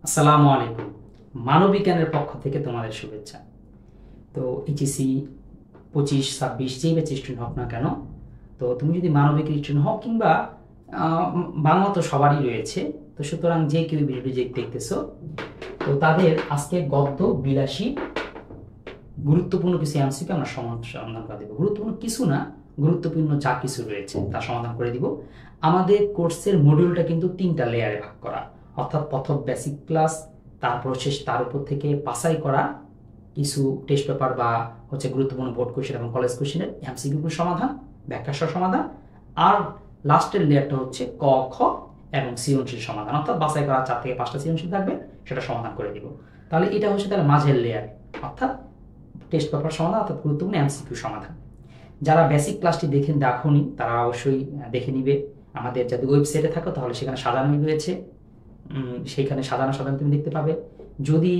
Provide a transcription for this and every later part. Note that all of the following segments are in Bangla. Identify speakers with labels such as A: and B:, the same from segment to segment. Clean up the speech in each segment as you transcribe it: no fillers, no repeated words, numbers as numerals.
A: আসসালামু আলাইকুম। মানবিজ্ঞানের পক্ষ থেকে তোমাদের শুভেচ্ছা। তো এইচএসসি 25-26 যেই ব্যাচ স্টুডেন্ট হোক না কেন, তো তুমি যদি মানবিক স্টুডেন্ট হও কিংবা বাংলা তো সবারই রয়েছে, তো সুতরাং যে কেউ ভিডিওটি দেখতেছো, তো তাদের আজকে গদ্য বিলাসী গুরুত্বপূর্ণ কিছু এমসিকিউ আমরা সমাধান করে দেবো। গুরুত্বপূর্ণ কিছু না, গুরুত্বপূর্ণ যা কিছু রয়েছে তার সমাধান করে দিব। আমাদের কোর্সের মডিউলটা কিন্তু 3টা লেয়ারে ভাগ করা, অর্থাৎ প্রথম বেসিক ক্লাস, তারপর শেষ তার উপর থেকে বাছাই করা কিছু টেস্ট পেপার বা গুরুত্বপূর্ণ বোর্ড কোশ্চেন এবং কলেজ কোশ্চেনের এমসিকিউর সমাধান, ব্যাখ্যা সহ সমাধান, আর লাস্টের লেয়ারটা হচ্ছে ক খ এবং সৃজনশীল সমাধান, অর্থাৎ বাছাই করা 4 থেকে 5টা সৃজনশীল থাকবে, সেটা সমাধান করে দিব। তাহলে এটা হচ্ছে তার মাঝের লেয়ার, অর্থাৎ টেস্ট পেপার সমাধান, অর্থাৎ গুরুত্বপূর্ণ এমসিকিউ সমাধান। যারা বেসিক ক্লাসটি দেখোনি তারা অবশ্যই দেখে নিবে। আমাদের যদি ওয়েবসাইটে থাকো তাহলে সেখানে সাজানোই রয়েছে, সেইখানে সাজানো তুমি দেখতে পাবে। যদি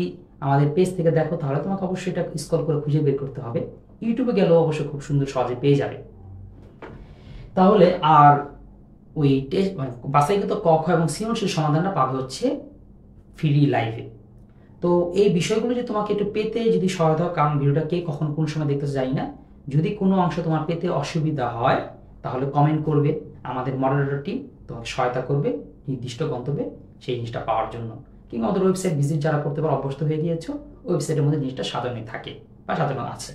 A: আমাদের পেজ থেকে দেখো তাহলে তোমাকে অবশ্যই এটা স্ক্রল করে খুঁজে বের করতে হবে। ইউটিউবে গেলেও অবশ্যই খুব সুন্দর সহজে পেয়ে যাবে। তাহলে আর ওই টেস্ট বাছাইকৃত ক খ এবং সৃজনশীল সমাধানটা পাবে হচ্ছে ফ্রি লাইভে। তো এই বিষয়গুলো যে তোমাকে একটু পেতে যদি সহায়তা হয়, কারণ ভিডিওটা কে কখন কোন সময় দেখতে যাই না, যদি কোনো অংশ তোমার পেতে অসুবিধা হয় তাহলে কমেন্ট করবে, আমাদের মডারেটর টিম তোমাকে সহায়তা করবে নির্দিষ্ট গন্তব্যে সেই জিনিসটা পাওয়ার জন্য। কিংবা আমাদের ওয়েবসাইট ভিজিট যারা করতে পারো, অভ্যস্ত হয়ে গিয়েছো, ওয়েবসাইটের মধ্যে জিনিসটা সাজানো থাকে বা সাজানো আছে।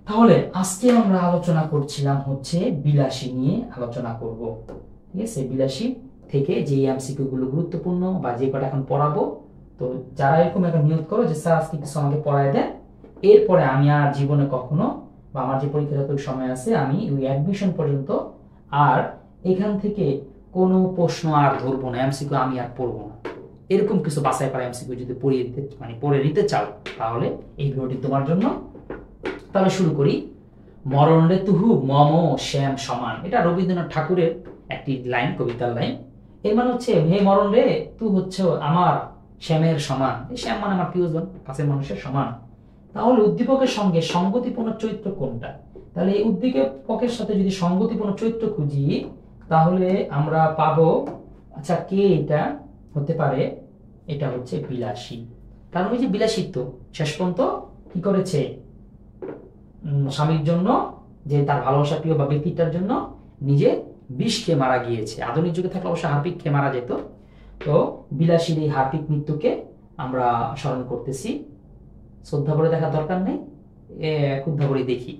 A: তাহলে আজকে আমরা আলোচনা করছিলাম হচ্ছে বিলাসী নিয়ে আলোচনা করব। ঠিক আছে, বিলাসী থেকে যে এমসিকিউ গুলো গুরুত্বপূর্ণ বা যে কটা এখন পড়াবো, তো যারা এরকম একটা নিয়োগ করো যে স্যার আজকে কিছু আমাকে পড়ায় দেন, এরপরে আমি আর জীবনে কখনো বা আমার যে পরীক্ষা যতটুকু সময় আছে আমি ওই অ্যাডমিশন পর্যন্ত আর এখান থেকে কোনো প্রশ্ন আর ধরবো না, এমসিকিউ আমি আর পড়বো না। এরকম কিছু বাছাই করা এমসিকিউ যদি পড়ে নিতে চাও তাহলে এই ভিডিওটি তোমার জন্য। তাহলে শুরু করি। মরণ রে তুহু মম শ্যাম সমান, এটা রবীন্দ্রনাথ ঠাকুরের একটি লাইন, কবিতার লাইন। এর মানে হচ্ছে হে মরণ রে, তুই হচ্ছে আমার শ্যামের সমান। শ্যাম মানে আমার প্রিয়জন, কাছের মানুষের সমান। তাহলে উদ্দীপকের সঙ্গে সঙ্গতিপূর্ণ চরিত্র কোনটা? তাহলে এই উদ্দীপকের সাথে যদি সঙ্গতিপূর্ণ চরিত্র খুঁজি তাহলে আমরা পাবো, আচ্ছা কে এটা হতে পারে, এটা হচ্ছে বিলাসী। কারণ ওই যে বিলাসিত্ব শেষ পর্যন্ত কি করেছে, স্বামীর জন্য, যে তার ভালোবাসা প্রিয় বা ব্যক্তিটার জন্য নিজে বিষ খেয়ে মারা গিয়েছে। আধুনিক যুগে থাকলে অবশ্যই হার্পিক খেয়ে মারা যেত। তো বিলাসীর এই হার্পিক মৃত্যুকে আমরা স্মরণ করতেছি। শ্রদ্ধা করে দেখার দরকার নেই, ক্ষুদ্ধা করে দেখি।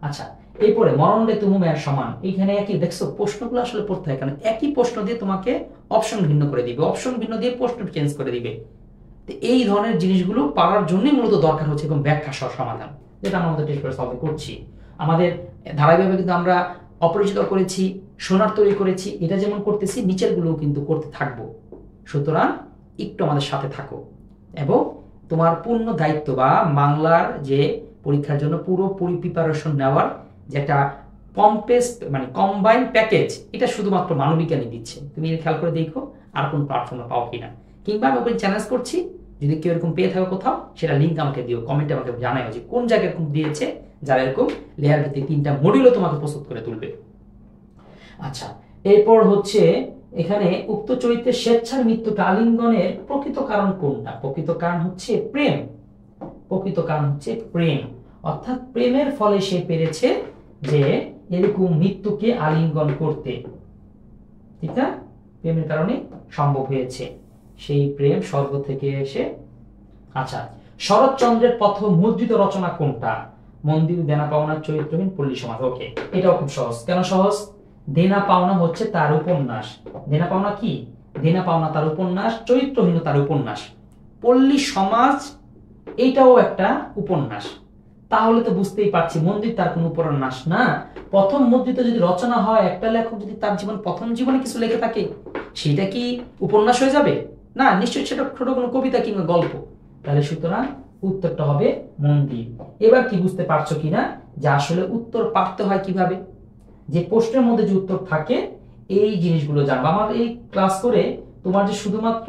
A: আচ্ছা, এরপরে মরণ রে তুমু মেয়ের সমান, এইখানে একই দেখছো প্রশ্নগুলো আসলে পড়তে হয়, কারণ একই প্রশ্ন দিয়ে তোমাকে অপশন ভিন্ন করে দিবে, অপশন ভিন্ন দিয়ে প্রশ্ন চেঞ্জ করে দিবে। এই ধরনের জিনিসগুলো পারার জন্যই মূলত দরকার হচ্ছে এবং ব্যাখ্যা সহ সমাধান, যেটা আমরা আমাদের টেস্ট পেপারে সলভ করছি। আমাদের ধারাবাহিকভাবে কিন্তু আমরা অপরিচিত করেছি, সোনার তৈরি করেছি, এটা যেমন করতেছি নিচের গুলোও কিন্তু করতে থাকবো। সুতরাং একটু আমাদের সাথে থাকো এবং তোমার পূর্ণ দায়িত্ব বা বাংলার যে পরীক্ষার জন্য পুরোপুরি প্রিপারেশন নেওয়ার যে একটা কম্বাইন্ড প্যাকেজ, এটা শুধুমাত্র মানবিজ্ঞানই দিচ্ছে। তুমি খেয়াল করে দেখো আর কোন প্ল্যাটফর্মে পাও কিনা, কিংবা আমি ওপেন চ্যালেঞ্জ করছি, যদি কেউ এরকম পেয়ে থাকো কোথাও, সেটা লিঙ্ক আমাকে দিও, কমেন্টে আমাকে জানাই যে কোন জায়গায় এরকম দিয়েছে, যারা এরকম লেয়ার ভিত্তিক 3টা মডিউলও তোমাকে প্রস্তুত করে তুলবে। আচ্ছা, এরপর হচ্ছে এখানে উক্ত চরিত্রের স্বেচ্ছার মৃত্যুকে আলিঙ্গনের প্রকৃত কারণ কোনটা? প্রকৃত কারণ হচ্ছে প্রেম। প্রকৃত কারণ হচ্ছে প্রেম, অর্থাৎ প্রেমের ফলে সে পেরেছে যে এরকম মৃত্যুকে আলিঙ্গন করতে। ঠিক না, প্রেমের কারণে সম্ভব হয়েছে, সেই প্রেম স্বর্গ থেকে এসে। আচ্ছা, শরৎচন্দ্রের প্রথম মুদ্রিত রচনা কোনটা? মন্দির দেনা পাওনার চরিত্রহীন পল্লী সমাজ। ওকে, এটাও খুব সহজ। কেন সহজ? দেনা পাওনা হচ্ছে তার উপন্যাস। দেনা পাওনা কি? দেনা পাওনা তার উপন্যাস, চরিত্রহীন তার উপন্যাস। পল্লী সমাজ এইটাও একটা উপন্যাস। তাহলে তো বুঝতেই পারছি মন্দির তার কোন উপন্যাস না। প্রথম মুদ্রিত যদি রচনা হয়, একটা লেখক যদি তার প্রথম জীবনে কিছু লিখে থাকে, সেটা কি উপন্যাস হয়ে যাবে? না, নিশ্চয়ই সেটা ছোট কোনো কবিতা কিংবা গল্প। তাহলে সুতরাং উত্তরটা হবে মন্দির। এবার কি বুঝতে পারছো কিনা যে আসলে উত্তর পারতে হয় কিভাবে? যে প্রশ্নের মধ্যে যে উত্তর থাকে এই জিনিসগুলো জানবো। আমার এই ক্লাস করে তোমার যে শুধুমাত্র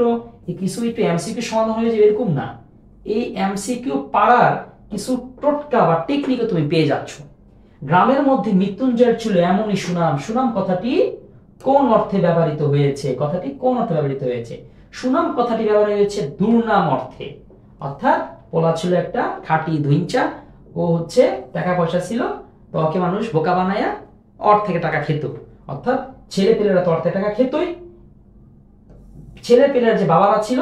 A: কিছু একটু এমসিকিউ সমাধান হয়ে যাবে এরকম না, এই এমসিকিউ পারার কিছু টোটকা বা টেকনিকও তুমি পেয়ে যাচ্ছ। গ্রামের মধ্যে মৃত্যুঞ্জয়ের ছিল এমনই সুনাম। সুনাম কথাটি কোন অর্থে ব্যবহৃত হয়েছে? কথাটি কোন অর্থে ব্যবহৃত হয়েছে? সুনাম কথাটি ব্যবহার হয়েছে দুর্নাম অর্থে, অর্থাৎ পোলা ছিল একটা খাঁটি ধুইঞ্চা, ও হচ্ছে টাকা পয়সা ছিল, তো ওকে মানুষ বোকা বানায়া ওর থেকে টাকা খেত। অর্থাৎ ছেলে পেলেরা তো অর্থে টাকা খেতই, ছেলে পেলের যে বাবারা ছিল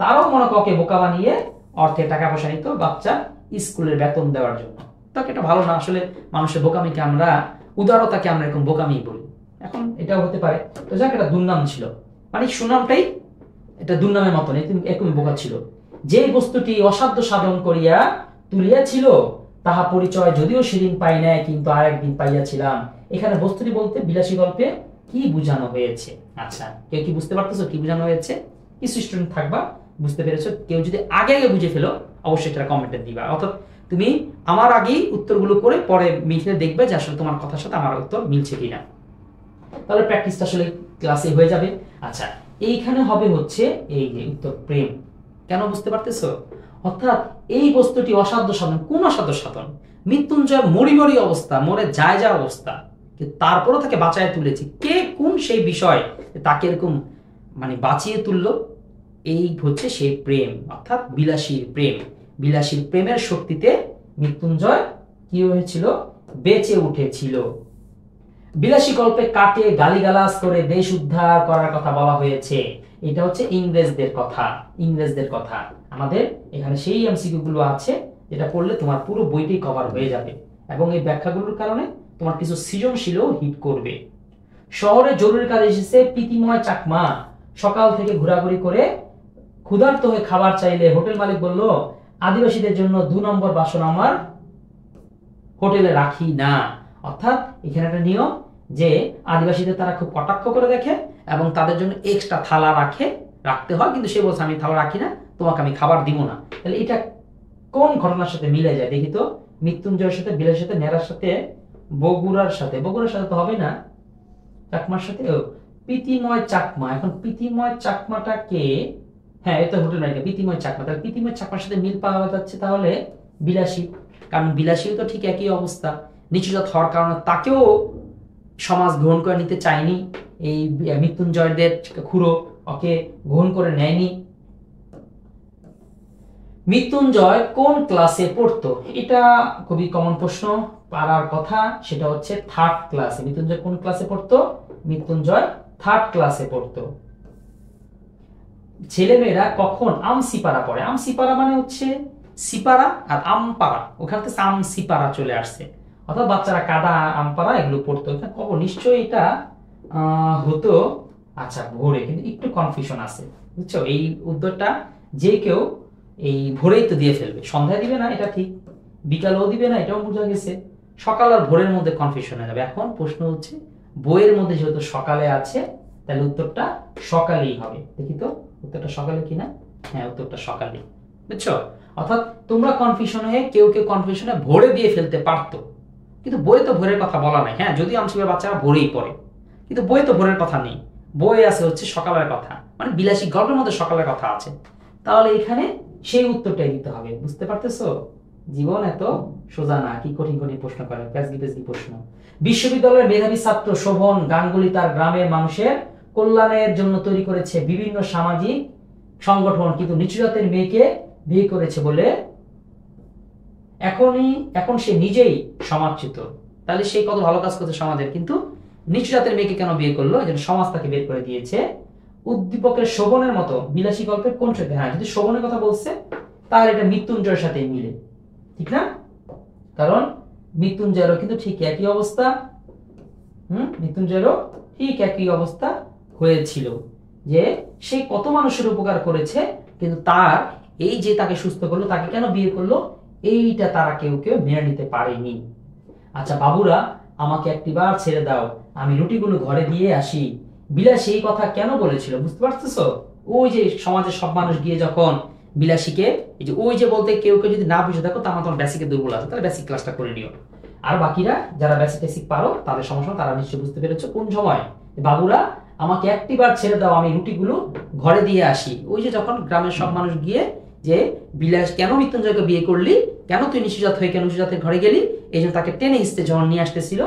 A: তারাও মনে ওকে বোকা বানিয়ে অর্থে টাকা পয়সা নিত বাচ্চা স্কুলের বেতন দেওয়ার জন্য। তাকে এটা ভালো না, আসলে মানুষের বোকামিকে আমরা, উদারতাকে আমরা এরকম বোকামি বলি। এখন এটাও হতে পারে। তো যাক, এটা দুর্নাম ছিল, মানে সুনামটাই এটা দুর্নামের মতন, এরকম বোকা ছিল। যে বস্তুটি অসাধ্য সাধন করিয়া তুলিয়াছিল তাহা পরিচয় যদিও সেদিন পাই নাই, কিন্তু আর একদিন পাইয়াছিলাম। এখানে বস্তুটি বলতে বিলাসী গল্পে কি বোঝানো হয়েছে? আচ্ছা, কেউ কি বুঝতে পারতেছো কি বোঝানো হয়েছে? কিছু স্টুডেন্ট থাকবা বুঝতে পেরেছো, কেউ যদি আগে আগে বুঝে ফেলো অবশ্যই এটা কমেন্টে দিবা। অর্থাৎ তুমি আমার আগেই উত্তরগুলো করে পরে মিলে দেখবে যে আসলে তোমার কথার সাথে আমার উত্তর মিলছে কিনা, তাহলে প্র্যাকটিসটা আসলে ক্লাসে হয়ে যাবে। আচ্ছা, এইখানে হবে হচ্ছে এই যে উত্তর প্রেম। কেন বুঝতে পারতেছো? অর্থাৎ এই বস্তুটি অসাধ্য সাধন। কোন অসাধ্য সাধন? মৃত্যুঞ্জয় মরি মরি অবস্থা, মরে যায় যা অবস্থা, তারপরও তাকে বাঁচায় তুলেছে কে? কোন সেই বিষয় তাকে এরকম মানে বাঁচিয়ে তুললো? এই হচ্ছে সেই প্রেম, অর্থাৎ বিলাসীর প্রেম। বিলাসীর প্রেমের শক্তিতে মৃত্যুঞ্জয় কি হয়েছিল? বেঁচে উঠেছিল। বিলাসী গল্পে কাকে গালিগালাজ করে দেশ উদ্ধার করার কথা বলা হয়েছে? এটা হচ্ছে ইংরেজদের কথা, ইংরেজদের কথা। আমাদের এখানে সেই এমসিকিউ গুলো আছে, যেটা পড়লে তোমার পুরো বইটি কভার হয়ে যাবে, এবং এই ব্যাখ্যাগুলোর কারণে তোমার কিছু সৃজনশীলও হিট করবে। শহরে জরুরি কাজ এসেছে প্রীতিময় চাকমা সকাল থেকে ঘোরাঘুরি করে ক্ষুধার্ত হয়ে খাবার চাইলে হোটেল মালিক বলল, আদিবাসীদের জন্য 2 নম্বর বাসন আমার হোটেলে রাখি না। অর্থাৎ এখানে একটা নিয়ম যে আদিবাসীদের তারা খুব কটাক্ষ করে দেখে এবং তাদের জন্য এক্সট্রা থালা রাখতে হয়, কিন্তু সে বলছে আমি থালা রাখি না, তোমাকে আমি খাবার দিব না। তাহলে এটা কোন ঘটনার সাথে মিলে যায় দেখি তো? মৃত্যুঞ্জয়ের সাথে, বিলাসের সাথে, নেড়ার সাথে, বগুড়ার সাথে তো হবে না, চাকমার সাথে প্রীতিময় চাকমা। এখন প্রীতিময় চাকমাটা কে? হ্যাঁ, এটা হোটেল মালিক প্রীতিময় চাকমা। তাহলে প্রীতিময় চাকমার সাথে মিল পাওয়া যাচ্ছে তাহলে বিলাসী, কারণ বিলাসীও তো ঠিক একই অবস্থা, নিচুজাত হওয়ার কারণে তাকেও সমাজ গ্রহণ করে নিতে চায়নি, এই মৃত্যুঞ্জয়দের খুড়ো ওকে গ্রহণ করে নেয়নি। মৃত্যুঞ্জয় কোন ক্লাসে পড়তো? এটা খুবই কমন প্রশ্ন, পারার কথা। সেটা হচ্ছে 3rd ক্লাসে। মৃত্যুঞ্জয় কোন ক্লাসে পড়তো? মৃত্যুঞ্জয় 3rd ক্লাসে পড়তো। ছেলেমেয়েরা কখন আমসিপাড়া পড়ে? আমসিপাড়া মানে হচ্ছে সিপাড়া আর আমপাড়া, ওখান থেকে আমসিপাড়া চলে আসছে, অর্থাৎ বাচ্চারা কাদা আমপাড়া এগুলো পড়তো। কখন নিশ্চয়ই এটা হতো আচ্ছা ভোরে, কিন্তু একটু কনফিউশন আছে, বুঝছো? এই উত্তরটা যে কেউ এই ভোরেই তো দিয়ে ফেলবে, সন্ধ্যায় দিবে না এটা ঠিক, বিকালেও দিবে না এটাও বোঝা গেছে, সকাল আর ভোরের মধ্যে কনফিউশন হয়ে যাবে। এখন প্রশ্ন হচ্ছে বইয়ের মধ্যে যেহেতু সকালে আছে তাহলে উত্তরটা সকালেই হবে। দেখি তো উত্তরটা সকালে কিনা। হ্যাঁ, উত্তরটা সকালে, বুঝছো? অর্থাৎ তোমরা কনফিউশন হয়ে কেউ কনফিউশনে ভোরে দিয়ে ফেলতে পারতো, কিন্তু বইয়ে তো ভোরের কথা বলা নাই। হ্যাঁ, যদি আমসিপাড়ার বাচ্চারা ভোরেই পড়ে, কিন্তু বইয়ে তো ভোরের কথা নেই, বইয়ে আছে হচ্ছে সকালের কথা, মানে বিলাসী গল্পের মধ্যে সকালের কথা আছে। তাহলে এখানে সেই উত্তরটাই দিতে হবে, বুঝতে পারতেছো? জীবন এত সোজা না, কি কঠিন কঠিন প্রশ্ন করে, প্যাচগি প্রশ্ন। বিশ্ববিদ্যালয়ের মেধাবী ছাত্র শোভন গাঙ্গুলি তার গ্রামের মানুষের কল্যাণের জন্য তৈরি করেছে বিভিন্ন সামাজিক সংগঠন, কিন্তু নিচু জাতের মেয়েকে বিয়ে করেছে বলে এখন সে নিজেই সমাজচ্যুত। তাহলে সে কত ভালো কাজ করছে সমাজের, কিন্তু নিচু জাতের মেয়েকে কেন বিয়ে করলো? এই জন্য সমাজ তাকে বের করে দিয়েছে। উদ্দীপকের শোভনের মতো বিলাসী গল্পের কোন চরিত্র? হ্যাঁ, যদি শোভনের কথা বলছে তাহলে এটা মৃত্যুঞ্জয়ের সাথে মিলে, ঠিক না? কারণ মৃত্যুঞ্জয়েরও কিন্তু ঠিক একই অবস্থা, মৃত্যুঞ্জয়েরও ঠিক একই অবস্থা হয়েছিল, যে সে কত মানুষের উপকার করেছে, কিন্তু তার এই যে তাকে সুস্থ করলো, তাকে কেন বিয়ে করলো, এইটা তারা কেউ মেনে নিতে পারেনি। আচ্ছা বাবুরা, আমাকে একটিবার ছেড়ে দাও, আমি রুটিগুলো ঘরে দিয়ে আসি। বিলাসী এই কথা কেন বলেছিল? বুঝতে পারতেছো? ওই যে সমাজের সব মানুষ গিয়ে যখন বিলাসীকে, এই যে ওই যে বলতে কেউ যদি না বুঝে থাকো তাহলে তোমার বেসিকে দুর্বল আছে, তাহলে বেসিক ক্লাসটা করে নিও। আর বাকিরা যারা বেসিক পারো তাদের সমস্যা তারা নিশ্চয়ই বুঝতে পেরেছো কোন সময়। বাবুরা, আমাকে একটিবার ছেড়ে দাও, আমি রুটিগুলো ঘরে দিয়ে আসি। ওই যে যখন গ্রামের সব মানুষ গিয়ে যে বিলাস কেন মৃত্যুঞ্জয়কে বিয়ে করলি, কেন তুই নিচুজাত হয়ে কেন নিচুজাতের ঘরে গেলি, এই জন্য তাকে টেনে স্টে যখন নিয়ে আসতেছিল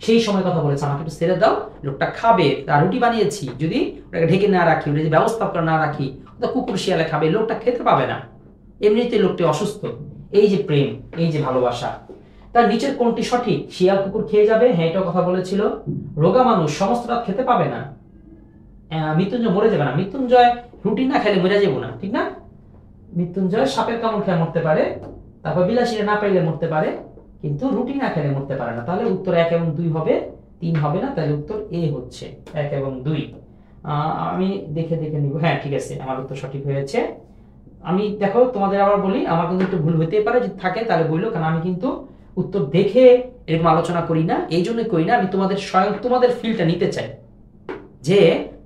A: সেই সময় কথা বলেছে, আমাকে একটু ছেড়ে দাও, লোকটা খাবে, তার রুটি বানিয়েছি, যদি ওটাকে ঢেকে না রাখি, ওটা যদি ব্যবস্থা করে না রাখি, তো কুকুর শিয়ালে খাবে, লোকটা খেতে পাবে না, এমনিতে লোকটি অসুস্থ। এই যে প্রেম, এই যে ভালোবাসা, তার নিচের কোনটি সঠিক? শিয়াল কুকুর খেয়ে যাবে, হ্যাঁ এটাও কথা বলেছিল। রোগা মানুষ সমস্ত রাত খেতে পাবে না, মৃত্যুঞ্জয় মরে যাবে না, মৃত্যুঞ্জয় রুটি না খেলে মরে যাবো না, ঠিক না? মৃত্যুঞ্জয় সাপের কামড় খেয়ে মরতে পারে, তারপর বিলাসীরা না পাইলে মরতে পারে, কিন্তু রুটি না খেলে মরতে পারে না। তাহলে উত্তর 1 এবং 2 হবে, 3 হবে না, তাহলে উত্তর এ হচ্ছে 1 এবং 2। আমি দেখে দেখে নিব, হ্যাঁ ঠিক আছে, আমার উত্তর সঠিক হয়েছে। আমি দেখো তোমাদের আবার বলি, আমার কিন্তু একটু ভুল হতেই পারে, যদি থাকে তাহলে বললো, কারণ আমি কিন্তু উত্তর দেখে এরকম আলোচনা করি না, এই জন্য করি না, আমি তোমাদের স্বয়ং তোমাদের ফিলটা নিতে চাই, যে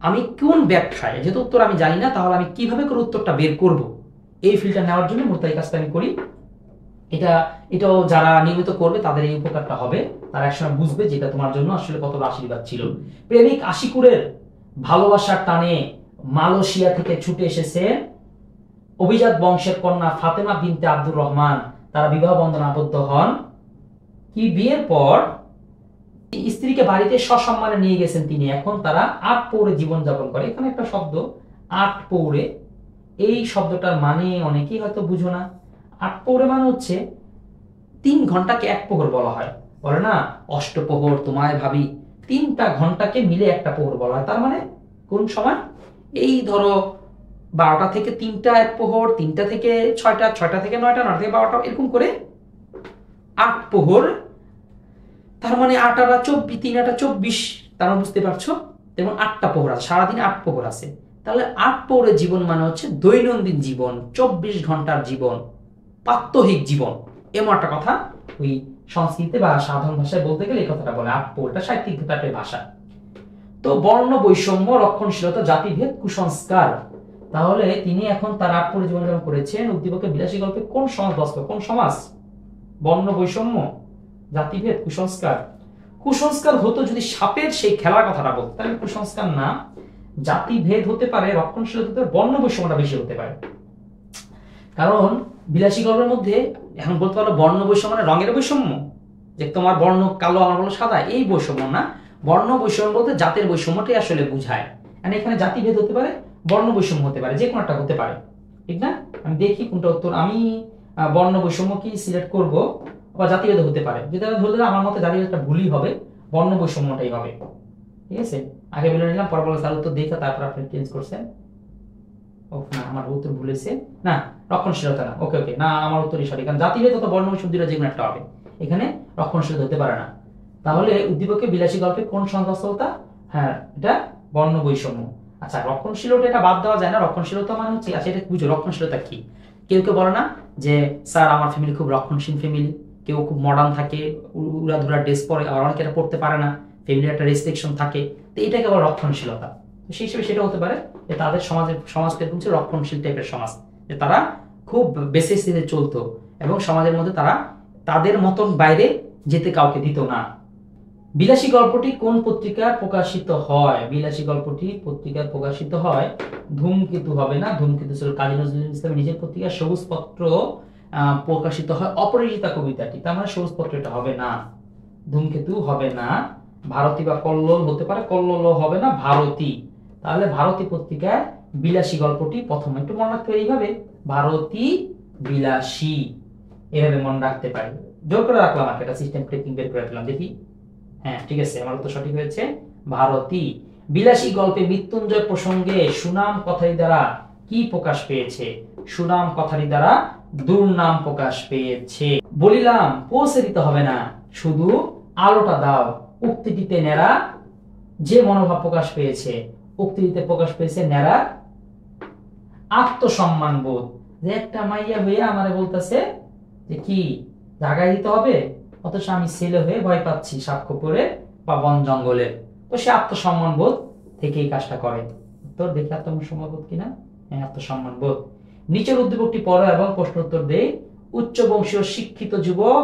A: আমি কোন ব্যাখ্যায়, যেহেতু উত্তর আমি জানি না, তাহলে আমি কিভাবে করে উত্তরটা বের করব, এই ফিলটা নেওয়ার জন্য মূলত এই কাজটা আমি করি। এটাও যারা নিয়মিত করবে তাদের এই উপকারটা হবে, তারা একসময় বুঝবে যে এটা তোমার জন্য আসলে কতটা আশীর্বাদ ছিল। প্রেমিক আশিকুরের ভালোবাসার টানে মালয়েশিয়া থেকে ছুটে এসেছে অভিজাত বংশের কন্যা ফাতেমা বিনতে আব্দুর রহমান। তারা বিবাহ বন্ধনে আবদ্ধ হন। কি বিয়ের পর স্ত্রীকে বাড়িতে সসম্মানে নিয়ে গেছেন তিনি। এখন তারা 8 পৌরে জীবনযাপন করে। এখানে একটা শব্দ 8 পৌরে, এই শব্দটার মানে অনেকেই হয়তো বুঝো না। 8 পৌরে মানে হচ্ছে 3 ঘন্টাকে 1 প্রহর বলা হয়, বলে না অষ্টপ্রহর তোমায় ভাবি, 3টা ঘন্টাকে মিলে একটা প্রহর বলা হয়। তার মানে কোন সময়? এই ধরো 12টা থেকে 3টা 1 প্রহর, 3টা থেকে 6টা, 6টা থেকে 9টা, 9টা থেকে 12টা, এরকম করে 8 প্রহর। তার মানে 8 আর 24, 3 আর 24, তার মানে বুঝতে পারছো, এবং 8টা প্রহর আছে, সারাদিন 8 প্রহর আছে। তাহলে 8 প্রহরের জীবন মানে হচ্ছে দৈনন্দিন জীবন, 24 ঘন্টার জীবন, প্রাত্যহিক জীবন, এমন একটা কথা ওই সংস্কৃতে বা সাধারণ ভাষায় বলতে গেলে এই কথাটা বলে। 8 প্রহরটা সাহিত্যিক ভাষা। তো বর্ণ বৈষম্য, রক্ষণশীলতা, জাতিভেদ, কুসংস্কার, তাহলে তিনি এখন তার 8 প্রহর জীবনযাপন করেছেন। উদ্দীপকের বিলাসী গল্পে কোন সমাজ বাস্তব? কোন সমাজ? বর্ণ বৈষম্য, জাতিভেদ, কুসংস্কার। কুসংস্কার হতো যদি সাপের সেই খেলার কথাটা বলতো, তাহলে কুসংস্কার না। জাতিভেদ হতে পারে, রক্ষণশীলতা, বর্ণ বৈষম্যটা বেশি হতে পারে। কারণ বিলাসী গল্পের মধ্যে এখন বলতে পারো বর্ণ বৈষম্য মানে রঙের বৈষম্য, যে তোমার বর্ণ কালো আমার বর্ণ সাদা, এই বৈষম্য না। বর্ণ বৈষম্য বলতে জাতের বৈষম্যটাই আসলে বুঝায়। এখানে জাতিভেদ হতে পারে, বর্ণ বৈষম্য হতে পারে, যে কোনো একটা হতে পারে, ঠিক না? আমি দেখি কোনটা উত্তর। আমি বর্ণ বৈষম্য কি সিলেক্ট করব, বা জাতিভেদ হতে পারে। যেটা ধরলে আমার মতে জাতিভেদটা ভুলই হবে, বর্ণ বৈষম্যটাই হবে, ঠিক আছে? আগে বলে নিলাম, পর বলে তার উত্তর দেখে তারপর আপনি চেঞ্জ করছেন। না, আমার উত্তর ভুলেছে, না রক্ষণশীলতা না, ওকে ওকে, না আমার উত্তরই সঠিক, কারণ জাতিভেদ অথবা বর্ণ বৈষম্য দুটো যে কোনো একটা হবে, এখানে রক্ষণশীলতা হতে পারে না। তাহলে উদ্দীপকের বিলাসী গল্পে কোন সন্ত্রাসতা? হ্যাঁ এটা বর্ণ বৈষম্য। আচ্ছা, রক্ষণশীলতা এটা বাদ দেওয়া যায় না। রক্ষণশীলতা মানে হচ্ছে, আচ্ছা এটা বুঝো রক্ষণশীলতা কি। কেউ কেউ বলে না যে স্যার আমার ফ্যামিলি খুব রক্ষণশীল ফ্যামিলি, কেউ খুব মডার্ন থাকে, উড়াধুরা ড্রেস পরে, আর অনেকে এটা পড়তে পারে না, ফ্যামিলির একটা রেস্ট্রিকশন থাকে, তো এটাকে বলে রক্ষণশীলতা। সেই হিসেবে সেটা হতে পারে যে তাদের সমাজটা এরকম ছিল রক্ষণশীল টাইপের সমাজ, যে তারা খুব বেসিস চলতো এবং সমাজের মধ্যে তারা তাদের মতন বাইরে যেতে কাউকে দিত না। বিলাসী গল্পটি কোন পত্রিকায় প্রকাশিত হয়? বিলাসী গল্পটি পত্রিকায় প্রকাশিত হয়, ধূমকেতু হবে না, ধূমকেতু ছিল কাজী নজরুল ইসলামের নিজের পত্রিকা। সবুজ পত্র প্রকাশিত হয় অপরাজিতা কবিতাটি, তার মানে সবুজ পত্র এটা হবে না, ধূমকেতু হবে না। ভারতী বা কল্লোল হতে পারে, কল্লোল হবে না, ভারতী। তাহলে ভারতী পত্রিকায় বিলাসী গল্পটি প্রথম। একটু মনে রাখতে পারি এইভাবে, ভারতী বিলাসী, এভাবে মনে রাখতে পারি। জোর করে রাখলাম, আর একটা সিস্টেম টেকিং বের করে রাখলাম, দেখি। হ্যাঁ ঠিক আছে, আমার উত্তর সঠিক হয়েছে, ভারতী। বিলাসী গল্পে মৃত্যুঞ্জয় প্রসঙ্গে সুনাম কথারি দ্বারা কি প্রকাশ পেয়েছে? সুনাম কথারি দ্বারা দুর্নাম প্রকাশ পেয়েছে। বলিলাম পৌঁছে দিতে হবে না, শুধু আলোটা দাও। উক্তিটিতে নেড়া যে মনোভাব প্রকাশ পেয়েছে, উক্তিটিতে প্রকাশ পেয়েছে নেড়া আত্মসম্মান বোধ, যে একটা মাইয়া হয়ে আমারে বলতেছে যে কি জাগায় দিতে হবে, অথচ আমি ছেলে হয়ে ভয় পাচ্ছি সাক্ষ্য করে বা বন জঙ্গলে, তো সে আত্মসম্মান বোধ থেকে এই কাজটা করে। উত্তর দেখি আত্মসম্মান বোধ কিনা, হ্যাঁ আত্মসম্মান বোধ। নিচের উদ্দীপকটি পড়ো এবং প্রশ্ন উত্তর দেই। উচ্চ বংশীয় শিক্ষিত যুবক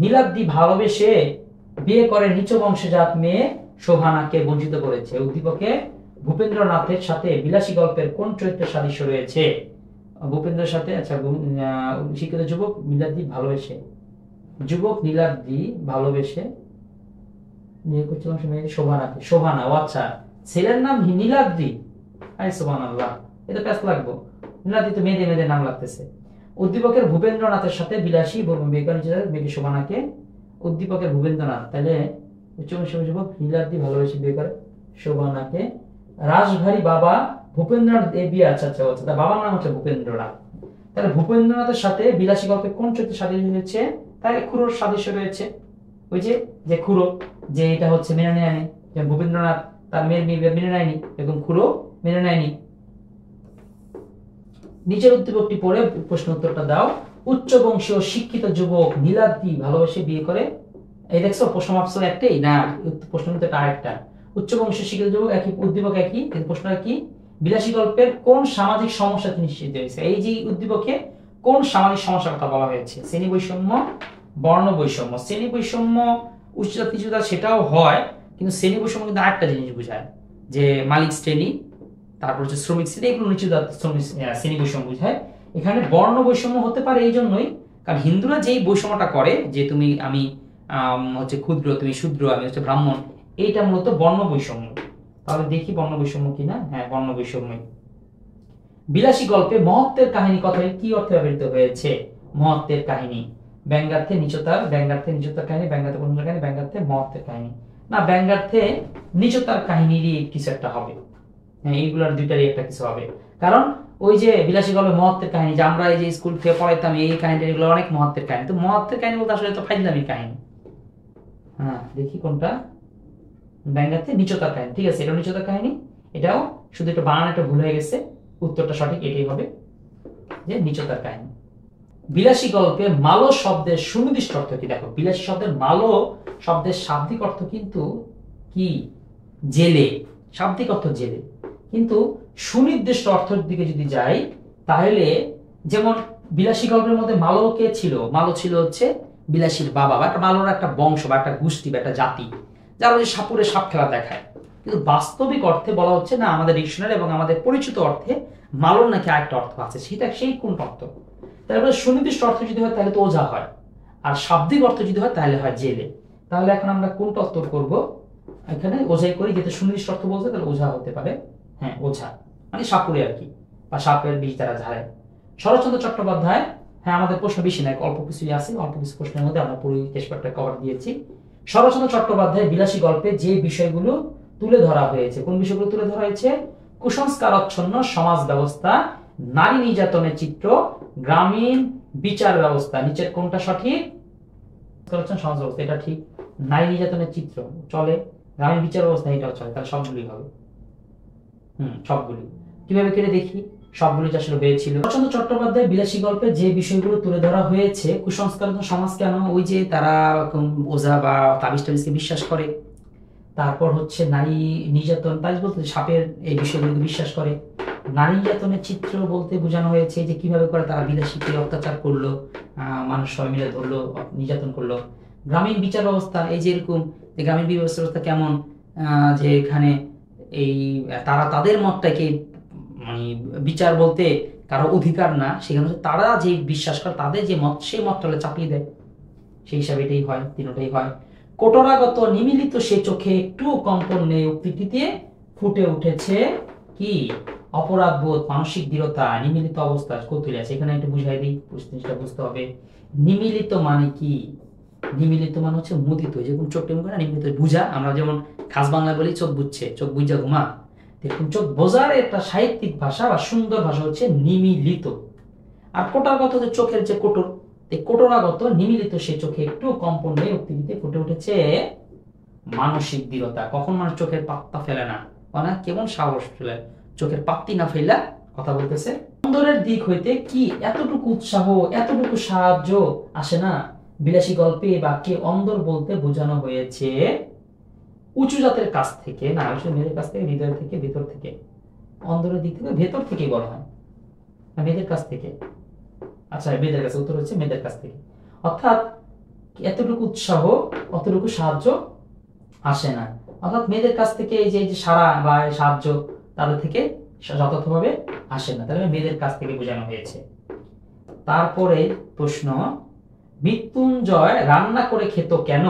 A: নীলাদ্রি ভালোবেসে বিয়ে করে নিচ বংশজাত মেয়ে শোভানাকে বঞ্চিত করেছে। উদ্দীপকে ভূপেন্দ্রনাথের সাথে বিলাসী গল্পের কোন চরিত্রের সাদৃশ্য রয়েছে? ভূপেন্দ্রের সাথে, আচ্ছা শিক্ষিত যুবক নীলাদ্রি ভালোবেসে, যুবক নীলাদ্রি ভালোবেসে শোভানাকে, শোভানা, ও আচ্ছা ছেলের নাম নীলাদ্রি, আই সুবহানাল্লাহ, এটা প্যাচ লাগবো, নীলাদ্রি তো মেয়েদের মেয়েদের নাম লাগতেছে। উদ্দীপকের ভূপেন্দ্রনাথের সাথে বিলাসী মেয়েকে শোভানাকে, উদ্দীপকের ভূপেন্দ্রনাথ, তাহলে উচ্চবংশীয় যুবক নীলাদ্রি ভালোবেসে বিয়ে করে শোভানাকে। রাসভারী বাবা ভূপেন্দ্রনাথ এ বিয়ে, আচ্ছা আচ্ছা আচ্ছা, তার বাবার নাম হচ্ছে ভূপেন্দ্রনাথ। তাহলে ভূপেন্দ্রনাথের সাথে বিলাসী গল্পে কোন চরিত্রের সাদৃশ্য রয়েছে? তাহলে খুড়োর সাদৃশ্য রয়েছে। ওই যে খুড়ো, যে এটা হচ্ছে মেনে নেয়নি, ভূপেন্দ্রনাথ তার মেয়ের বিয়ে মেনে নেয়নি, এবং খুড়ো মেনে নেয়নি। নিচের উদ্দীপকটি পড়ে প্রশ্ন উত্তরটা দাও। উচ্চ বংশীয় শিক্ষিত যুবক নীলাদ্রি ভালোবেসে বিয়ে করে, এই দেখছো প্রশ্ন মাপছো একটাই না, প্রশ্ন উত্তরটা আরেকটা। উচ্চ বংশীয় শিক্ষিত যুবক একই, উদ্দীপক একই, কিন্তু প্রশ্নটা কি? বিলাসী গল্পের কোন সামাজিক সমস্যাতে নিশ্চিত হয়েছে? এই যে উদ্দীপকে কোন সামাজিক সমস্যার কথা বলা হয়েছে? শ্রেণী বৈষম্য, বর্ণ বৈষম্য। শ্রেণী বৈষম্য উচ্চতা নিচুতা সেটাও হয়, কিন্তু শ্রেণী বৈষম্য কিন্তু আরেকটা জিনিস বোঝায়, যে মালিক শ্রেণী, তারপর হচ্ছে শ্রমিক শ্রেণী, এগুলো নিচুতা শ্রেণী বৈষম্য বোঝায়। এখানে বর্ণ বৈষম্য হতে পারে এই জন্যই, কারণ হিন্দুরা যেই বৈষম্যটা করে, যে তুমি আমি হচ্ছে ক্ষুদ্র, তুমি শূদ্র, আমি হচ্ছে ব্রাহ্মণ, এইটা মূলত বর্ণ বৈষম্য। তাহলে দেখি বর্ণ বৈষম্য কিনা। হ্যাঁ, বর্ণ বৈষম্য। বিলাসী গল্পে মহত্বের কাহিনী কথায় কি অর্থে ব্যবহৃত হয়েছে? মহত্বের কাহিনী, ব্যঙ্গার্থে নিচতার, ব্যঙ্গার্থে নিচতার কাহিনী, ব্যঙ্গার্থে প্রশংসার কাহিনী, ব্যঙ্গার্থে মহত্বের কাহিনী। না, ব্যঙ্গার্থে নিচতার কাহিনীরই কিছু একটা হবে। হ্যাঁ, এইগুলোর দুইটারই একটা কিছু হবে, কারণ ওই যে বিলাসী গল্পে মহত্বের কাহিনী, যে আমরা এই যে স্কুল থেকে পড়াইতাম এই কাহিনী, এগুলো অনেক মহত্বের কাহিনী। তো মহত্বের কাহিনী বলতে আসলে তো ফাইজলামি কাহিনী। হ্যাঁ, দেখি কোনটা। ব্যঙ্গার্থে নিচতার কাহিনী, ঠিক আছে, এটা নিচতার কাহিনী। এটাও শুধু একটু বানান একটা ভুল হয়ে গেছে, উত্তরটা সঠিক এটাই হবে, যে নিচতার কাহিনী। বিলাসী গল্পে মালো শব্দের সুনির্দিষ্ট অর্থ কি? দেখো, বিলাসী শব্দের মালো শব্দের শাব্দিক অর্থ কিন্তু কি? জেলে। শাব্দিক অর্থ জেলে, কিন্তু সুনির্দিষ্ট অর্থের দিকে যদি যাই, তাহলে যেমন বিলাসী গল্পের মধ্যে মালো কে ছিল? মালো ছিল হচ্ছে বিলাসীর বাবা, বা একটা মালোর একটা বংশ বা একটা গোষ্ঠী বা একটা জাতি, যারা ওই সাপুরে সাপ খেলা দেখায়। কিন্তু বাস্তবিক অর্থে বলা হচ্ছে না, আমাদের ডিকশনারি এবং আমাদের পরিচিত অর্থে মালোর নাকি আরেকটা অর্থ আছে, সেটা সেই কোন অর্থ? তারপরে সুনির্দিষ্ট অর্থ যদি হয় তাহলে তো ওঝা হয়, আর শাব্দিক অর্থ যদি হয় তাহলে হয় জেলে। তাহলে এখন আমরা কোনটা উত্তর করব? এখানে ওঝাই করি, যেটা সুনির্দিষ্ট অর্থ বলছে তাহলে ওঝা হতে পারে। হ্যাঁ, ওঝা মানে সাপুরে আর কি, বা সাপের বিষ দ্বারা ঝাড়ে। শরৎচন্দ্র চট্টোপাধ্যায়, হ্যাঁ আমাদের প্রশ্ন বেশি নাই, অল্প কিছুই আছে, অল্প কিছু প্রশ্নের মধ্যে আমরা পুরো টেস্টপেপারটা কভার দিয়েছি। শরৎচন্দ্র চট্টোপাধ্যায় বিলাসী গল্পে যে বিষয়গুলো তুলে ধরা হয়েছে, কোন বিষয়গুলো তুলে ধরা হয়েছে? কুসংস্কারাচ্ছন্ন সমাজ ব্যবস্থা, নারী নির্যাতনের চিত্র, গ্রামীণ বিচার ব্যবস্থা। নিচের কোনটা সঠিক? সমাজ ব্যবস্থা, এটা ঠিক। নারী নির্যাতনের চিত্র চলে, গ্রামীণ বিচার ব্যবস্থা এটাও চলে, তাহলে সবগুলি হবে। সবগুলি কিভাবে কেটে দেখি, সবগুলি আসলে হয়েছিল। শরৎচন্দ্র চট্টোপাধ্যায় বিলাসী গল্পে যে বিষয়গুলো তুলে ধরা হয়েছে, কুসংস্কার সমাজ কেন? ওই যে তারা ওঝা বা তাবিজ টাবিজকে বিশ্বাস করে, তারপর হচ্ছে নারী নির্যাতন, তাই বলতে সাপের এই বিষয়গুলোকে বিশ্বাস করে। নারী নির্যাতনের চিত্র বলতে বোঝানো হয়েছে যে কিভাবে করে তারা বিলাসীকে অত্যাচার করলো, মানুষ সবাই মিলে ধরলো, নির্যাতন করলো। গ্রামীণ বিচার ব্যবস্থা, এই যে এরকম যে গ্রামীণ ব্যবস্থা কেমন, যে এখানে এই তারা তাদের মতটাকে, মানে বিচার বলতে কারো অধিকার না, সেখানে তারা যে বিশ্বাস করে তাদের যে মত, সেই মতটা চাপিয়ে দেয়, সেই হিসাবে এটাই হয়, তিনটাই হয়। কোটরাগত নিমিলিত সে চোখে একটু কম্পন নেই উক্তিটিতে ফুটে উঠেছে কি? অপরাধবোধ, মানসিক দৃঢ়তা, নিমিলিত অবস্থা, কৌতুলে আছে। এখানে একটু বুঝাই দিই, জিনিসটা বুঝতে হবে। নিমিলিত মানে কি? নিমিলিত মানে হচ্ছে মুদিত, যেরকম চোখ টেমে না নিমিলিত বুঝা, আমরা যেমন খাস বাংলা বলি চোখ বুঝছে, চোখ বুঝা ঘুমা, এরকম চোখ বোঝার একটা সাহিত্যিক ভাষা বা সুন্দর ভাষা হচ্ছে নিমিলিত। আর কোটারগত যে চোখের যে কোটর, কোটরাগত নিমিলিত সে চোখে একটু কম্পন নেই উক্তিটিতে ফুটে উঠেছে মানসিক দৃঢ়তা। কখন মানুষ চোখের পাত্তা ফেলে না, মানে কেমন সাহস ফেলে, চোখের পাত্তি না ফেলা কথা বলতেছে। অন্দরের দিক হইতে কি এতটুকু উৎসাহ, এতটুকু সাহায্য আসে না? বিলাসী গল্পে বাক্যে অন্দর বলতে বোঝানো হয়েছে উঁচু জাতের কাছ থেকে, না মেয়েদের কাছ থেকে, হৃদয় থেকে, ভেতর থেকে। অন্দরের দিক থেকে ভেতর থেকে বলা হয়, মেয়েদের কাছ থেকে। আচ্ছা, মেয়েদের কাছে, উত্তর হচ্ছে মেয়েদের কাছ থেকে। অর্থাৎ এতটুকু উৎসাহ, অতটুকু সাহায্য আসে না, অর্থাৎ মেয়েদের কাছ থেকে এই যে সারা বা সাহায্য তাদের থেকে যথাযথভাবে আসে না, তাহলে মেয়েদের কাছ থেকে বোঝানো হয়েছে। তারপরে প্রশ্ন, মৃত্যুঞ্জয় রান্না করে খেত কেন?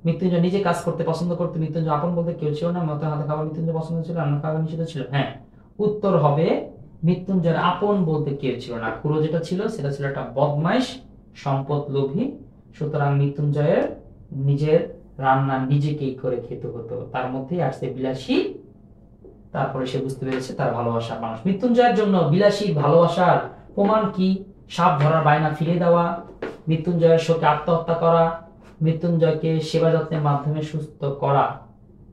A: মৃত্যুঞ্জয় নিজে কাজ করতে পছন্দ করতো, মৃত্যুঞ্জয় আপন বলতে কেউ ছিল না, মতের হাতে খাবার মৃত্যুঞ্জয় পছন্দ ছিল, রান্না খাবার নিষিদ্ধ ছিল। হ্যাঁ, উত্তর হবে মৃত্যুঞ্জয়ের আপন বলতে কেউ ছিল না, খুড়ো যেটা ছিল সেটা ছিল একটা বদমাইশ, সম্পদ লোভী। সুতরাং মৃত্যুঞ্জয়ের নিজের রান্না নিজেকেই করে খেতে হতো, তার মধ্যেই আসছে বিলাসী। তারপরে সে বুঝতে পেরেছে তার ভালোবাসার মানুষ। মৃত্যুঞ্জয়ের জন্য বিলাসী ভালোবাসার প্রমাণ কি? সাপ ধরার বায়না ফিরিয়ে দেওয়া, মৃত্যুঞ্জয়ের শোকে আত্মহত্যা করা, মৃত্যুঞ্জয়কে সেবা যত্নের মাধ্যমে সুস্থ করা।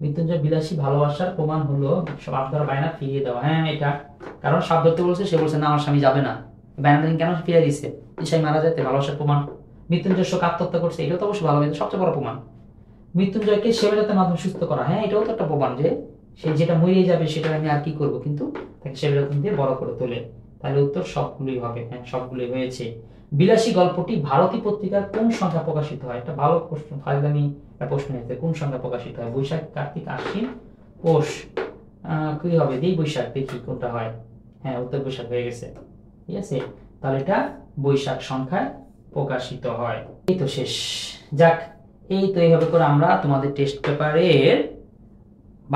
A: মৃত্যুঞ্জয় বিলাসী ভালোবাসার প্রমাণ হলো সাপ ধরার বায়না ফিরিয়ে দেওয়া। হ্যাঁ এটা, কারণ সাপ ধরতে বলছে, সে বলছে না আমার স্বামী যাবে না, বায়না কেন ফিরিয়ে দিচ্ছে? স্বামী মারা যেতে ভালোবাসার প্রমাণ। মৃত্যুঞ্জয়ের শোক আত্মহত্যা করছে, এটাও তো অবশ্যই ভালোবাসা, সবচেয়ে বড় প্রমাণ। মৃত্যুঞ্জয়কে সেবা যত্নের মাধ্যমে সুস্থ করা, হ্যাঁ এটাও তো একটা প্রমাণ যে সে যেটা মরিয়ে যাবে সেটা আমি আর কি করব, কিন্তু তাকে সেবা যত্ন দিয়ে বড় করে তোলে। তাহলে উত্তর সবগুলোই হবে, হ্যাঁ সবগুলোই হয়েছে। বিলাসী গল্পটি ভারতী পত্রিকার কোন সংখ্যা প্রকাশিত হয়? একটা ভালো প্রশ্ন, ফাইজলামি একটা প্রশ্ন এসেছে, কোন সংখ্যা প্রকাশিত হয়? বৈশাখ, কার্তিক, আশ্বিন, পৌষ, কি হবে? এই বৈশাখ, দেখি কোনটা হয়। হ্যাঁ উত্তর বৈশাখ হয়ে গেছে, ঠিক আছে। তাহলে এটা বৈশাখ সংখ্যায় প্রকাশিত হয়। এই তো শেষ। যাক, এই তো এইভাবে করে আমরা তোমাদের টেস্ট পেপারের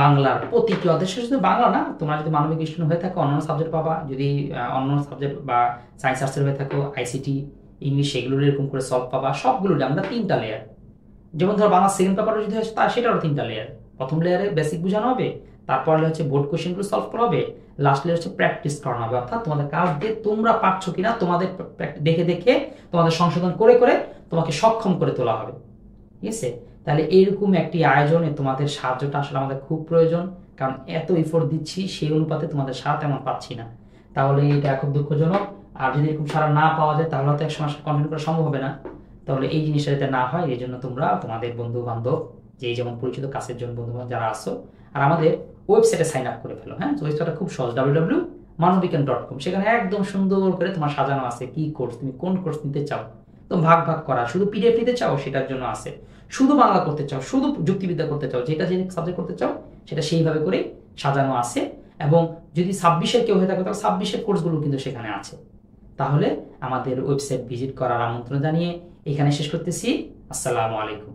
A: বাংলার প্রতিটি অধ্যায়, শুধু বাংলা না, তোমরা যদি মানবিক স্টুডেন্ট হয়ে থাকো অন্যান্য সাবজেক্ট পাবা, যদি অন্যান্য সাবজেক্ট বা সায়েন্স আর্টসের হয়ে থাকো আইসিটি, ইংলিশ, সেগুলোর এরকম করে সলভ পাবা। সবগুলো আমরা 3টা লেয়ার, যেমন ধরো বাংলা সেকেন্ড পেপারও যদি হয় তা সেটারও 3টা লেয়ার। প্রথম লেয়ারে বেসিক বোঝানো হবে, তারপর হচ্ছে বোর্ড কোশ্চেনগুলো সলভ করা হবে, লাস্ট লেয়ার হচ্ছে প্র্যাকটিস করানো হবে, অর্থাৎ তোমাদের কাজ দিয়ে তোমরা পারছো কিনা তোমাদের দেখে দেখে তোমাদের সংশোধন করে করে তোমাকে সক্ষম করে তোলা হবে, ঠিক আছে। তাহলে এরকম একটি আয়োজনে তোমাদের সাহায্যটা আসলে আমাদের খুব প্রয়োজন, কারণ এত এফোর্ট দিচ্ছি সেই অনুপাতে তোমাদের সারা তেমন পাচ্ছি না। তাহলে এটা খুব দুঃখজনক। আর যদি এরকম সারা না পাওয়া যায় তাহলে হয়তো একসময় কন্টিনিউ করা সম্ভব হবে না। তাহলে এই জিনিসটা যাতে না হয় এই জন্য তোমরা তোমাদের বন্ধু বান্ধব, যেই যেমন পরিচিত কাছের জন্য বন্ধু বান্ধব যারা আসো, আর আমাদের ওয়েবসাইটে সাইন আপ করে ফেলো। হ্যাঁ ওয়েবসাইটটা খুব সহজ, www.manobikyan.com। সেখানে একদম সুন্দর করে তোমার সাজানো আছে কি কোর্স, তুমি কোন কোর্স নিতে চাও, তো ভাগ ভাগ করা, শুধু পিডিএফ নিতে চাও সেটার জন্য আছে, শুধু বাংলা করতে চাও, শুধু যুক্তিবিদ্যা করতে চাও, যেটা যে সাবজেক্ট করতে চাও সেটা সেইভাবে করে সাজানো আছে। এবং যদি 26-এর কেউ হয়ে থাকে তাহলে 26-এর কোর্সগুলো কিন্তু সেখানে আছে। তাহলে আমাদের ওয়েবসাইট ভিজিট করার আমন্ত্রণ জানিয়ে এখানে শেষ করতেছি। আসসালামু আলাইকুম।